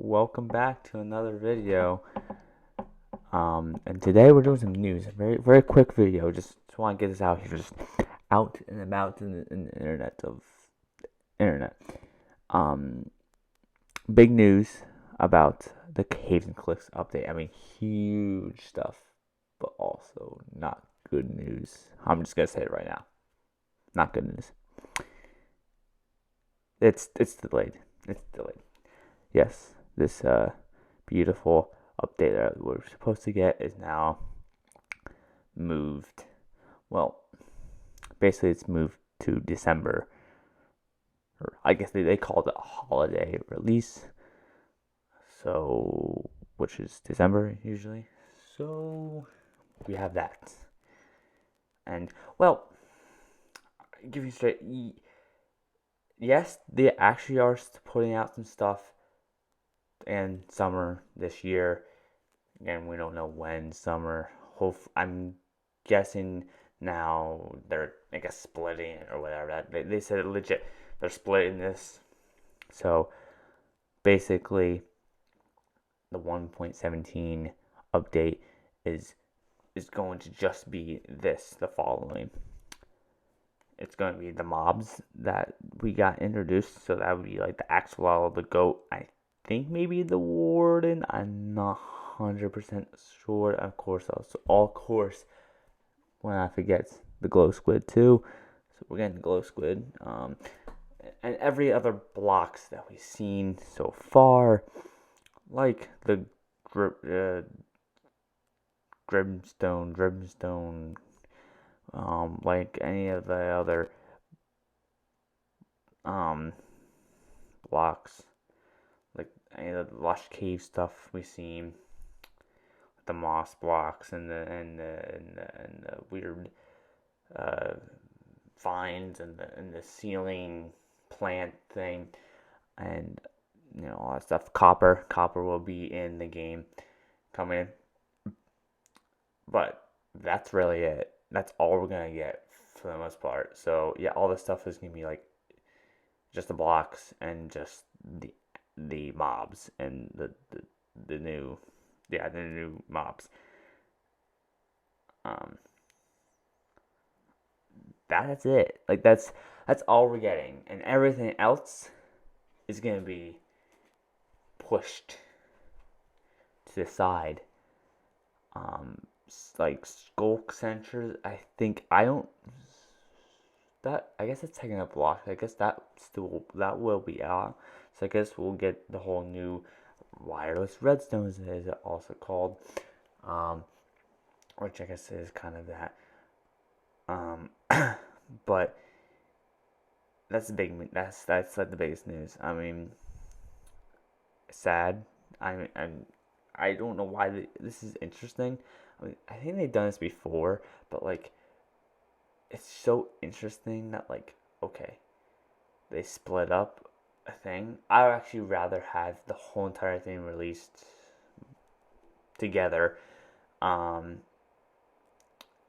welcome back to another video. And today we're doing some news. A very quick video. Just want to get this out here, just out and about in the internet. Um, Big news about the Caves and Cliffs update. I mean, huge stuff, but also not good news. I'm just gonna say it right now. Not good news. It's delayed. It's delayed. Yes, this beautiful update that we're supposed to get is now moved. Well, basically, it's moved to December. Or I guess they called it a holiday release. So, which is December usually. So, we have that. And, well, give you straight. Yes, they actually are putting out some stuff in summer this year. Again, we don't know when summer. I'm guessing now they're, I guess, splitting it or whatever. They said it legit. They're splitting this. So basically, the 1.17 update is going to just be the following. It's going to be the mobs that we got introduced. So that would be like the Axolotl, the goat. I think maybe the warden. I'm not 100% sure. Of course, when I forget the glow squid too. So we're getting the glow squid. And every other blocks that we've seen so far, like the Grimstone, like any of the other blocks, like any of the lush cave stuff we've seen, the moss blocks and the weird vines and the ceiling plant thing, and all that stuff. Copper will be in the game coming, but that's really it. That's all we're gonna get for the most part. So yeah, all this stuff is gonna be like just the blocks and just the mobs and the new mobs. Um, that's it. Like that's all we're getting, and everything else is gonna be pushed to the side. Like skulk sensors. I guess it's taking a block. I guess that will be out. So I guess we'll get the whole new wireless redstones, as it also called, um, which I guess is kind of that. Um, but that's like the biggest news. I mean, sad. I don't know why this is interesting. I mean, I think they've done this before, but like, it's so interesting that like, okay, they split up a thing. I would actually rather have the whole entire thing released together, um,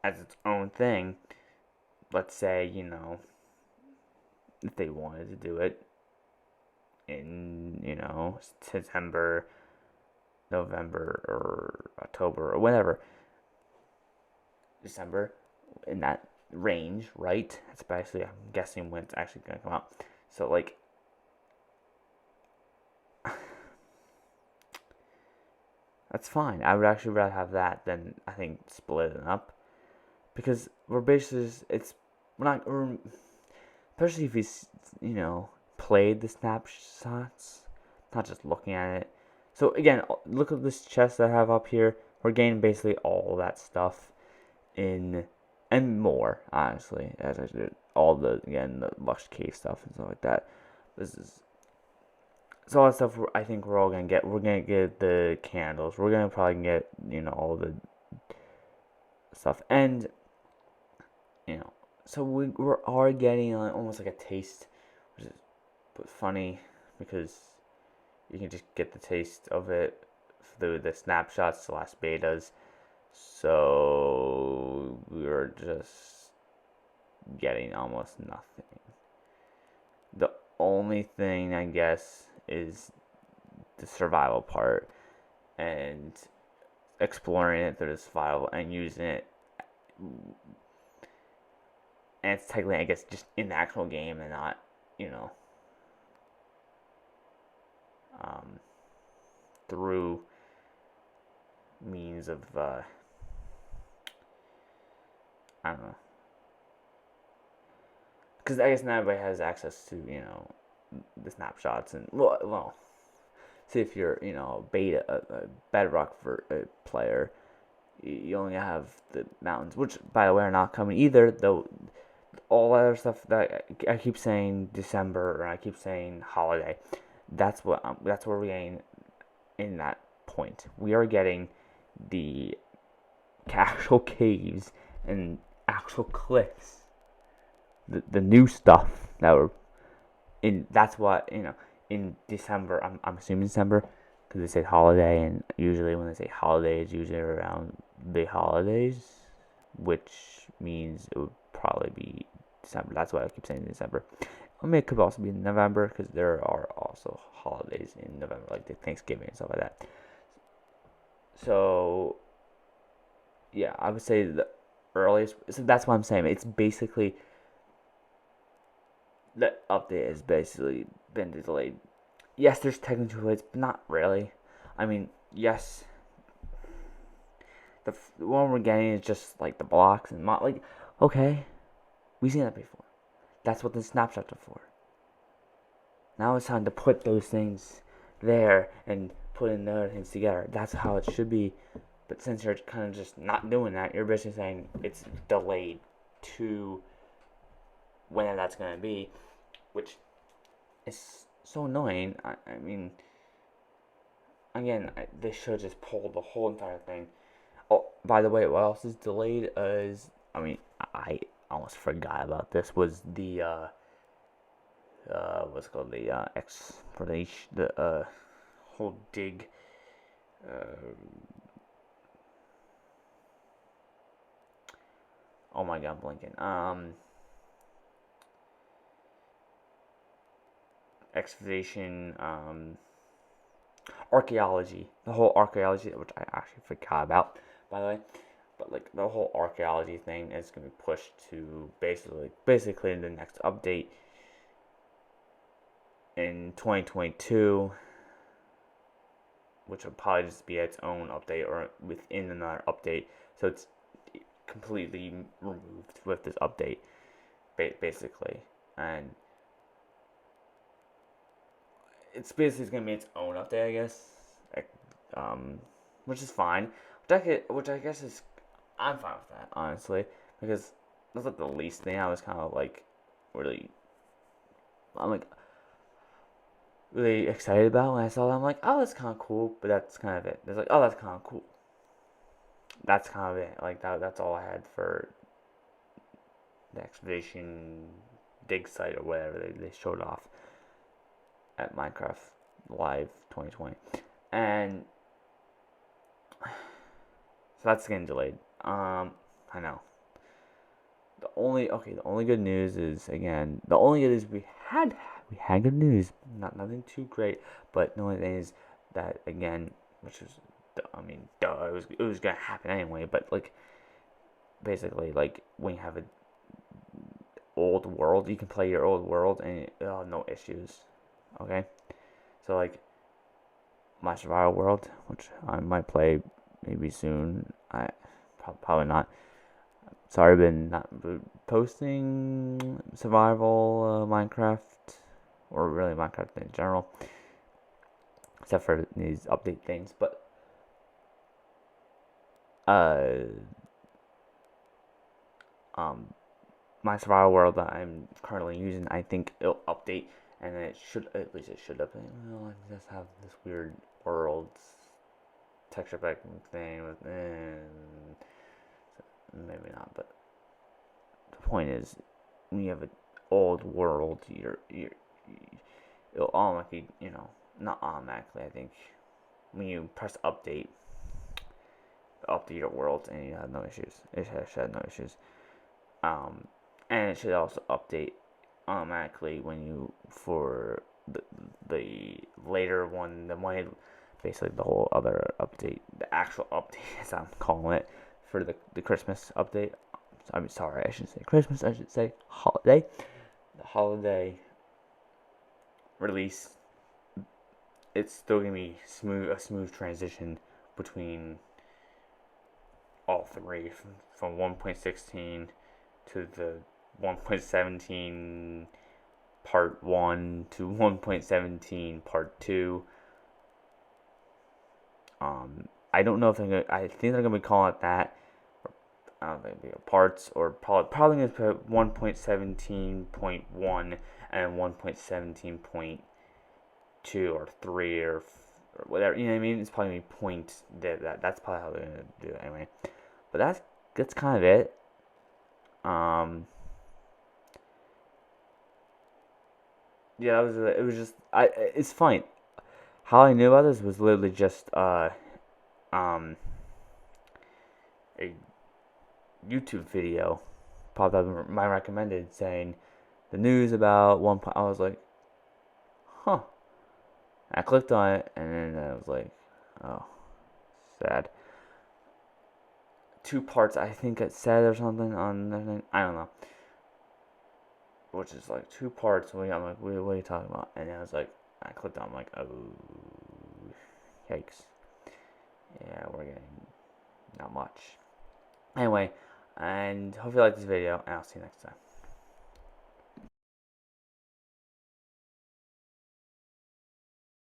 as its own thing. Let's say if they wanted to do it in September, November, or October, or whatever, December, in that range, right? Especially, I'm guessing when it's actually gonna come out. So like, that's fine. I would actually rather have that than I think splitting up, because we're basically we're not especially if played the snapshots, not just looking at it. So again, look at this chest that I have up here. We're getting basically all that stuff in and more, honestly, as I did all the lush cave stuff and stuff like that. This is It's all that stuff. I think we're all gonna get. We're gonna get the candles. We're gonna probably get all the stuff, and so we're already getting almost like a taste, which is funny because you can just get the taste of it through the snapshots, the last betas. So we're just getting almost nothing. The only thing I guess is the survival part and exploring it through the survival and using it. And it's technically, I guess, just in the actual game and not, um, through means of, I don't know. Because I guess not everybody has access to, the snapshots. And, well, see if you're, a Bedrock for a player, you only have the mountains, which, by the way, are not coming either, though. All other stuff that I keep saying December, or I keep saying holiday, that's where we're getting in that point. We are getting the actual caves and actual cliffs, the new stuff that were in. That's what in December. I'm assuming December because they say holiday, and usually when they say holiday, it's usually around the holidays, which means it would probably be December. That's why I keep saying December. I mean, it could also be November because there are also holidays in November, like the Thanksgiving and stuff like that. So, yeah, I would say the earliest. So that's what I'm saying. It's basically the update has basically been delayed. Yes, there's technical delays, but not really. I mean, yes, the one we're getting is just like the blocks and like, okay, we've seen that before. That's what the snapshots are for. Now it's time to put those things there and put in the other things together. That's how it should be. But since you're kind of just not doing that, you're basically saying it's delayed to whenever that's going to be, which is so annoying. I mean, again, they should just pull the whole entire thing. Oh, by the way, what else is delayed is, I mean, I almost forgot about this, was the, what's it called, the, explanation, the, whole dig, oh my god, I'm blinking, excavation, archaeology, the whole archaeology, which I actually forgot about, by the way, but like the whole archaeology thing is going to be pushed to basically the next update in 2022, which will probably just be its own update or within another update, so it's completely removed with this update, basically, and it's basically going to be its own update, I guess, which is fine, which I guess is, I'm fine with that, honestly, because that's like the least thing. I was kind of like I'm like really excited about when I saw that. I'm like, oh, that's kind of cool, but that's kind of it. It's like, oh, that's kind of cool. That's kind of it. Like that's all I had for the excavation dig site or whatever they showed off at Minecraft Live 2020, and so that's getting delayed. I know. The only good news is, again, we had good news, nothing too great, but the only thing is that, again, which is, I mean, duh, it was gonna happen anyway, but like basically, like when you have a old world, you can play your old world and no issues. Okay, so like my survival world, which I might play maybe soon. I probably not. Sorry, I've been not posting survival Minecraft, or really Minecraft in general, except for these update things. But my survival world that I'm currently using, I think it'll update, and then at least it should update. Well, I just have this weird world texture pack thing with, maybe not, but the point is, when you have an old world, it'll automatically, not automatically, I think, when you press update your world, and you have no issues. It should have no issues. And it should also update automatically when you, for the, the later one, the one, basically the whole other update, the actual update, as I'm calling it, for the Christmas update. I'm sorry, I shouldn't say Christmas, I should say holiday. The holiday release, it's still gonna be a smooth transition between all three, from 1.16 to the 1.17 part 1 to 1.17 part 2. I don't know if I think they're gonna be calling it that. I don't think it'll be parts, or probably gonna put 1.17.1 and 1.17.2 or 3 or whatever. You know what I mean? It's probably gonna be point. That's probably how they're gonna do it anyway. But that's kind of it. Yeah, it was just it's fine. How I knew about this was literally just um a YouTube video popped up in my recommended saying the news about one. I was like, huh. I clicked on it and then I was like, oh, sad. Two parts, I think it said or something on the thing. I don't know. Which is like two parts. I'm like, what are you talking about? And then I was like, I clicked on. I'm like, oh, yikes. Yeah, we're getting not much. Anyway, and hope you like this video, and I'll see you next time.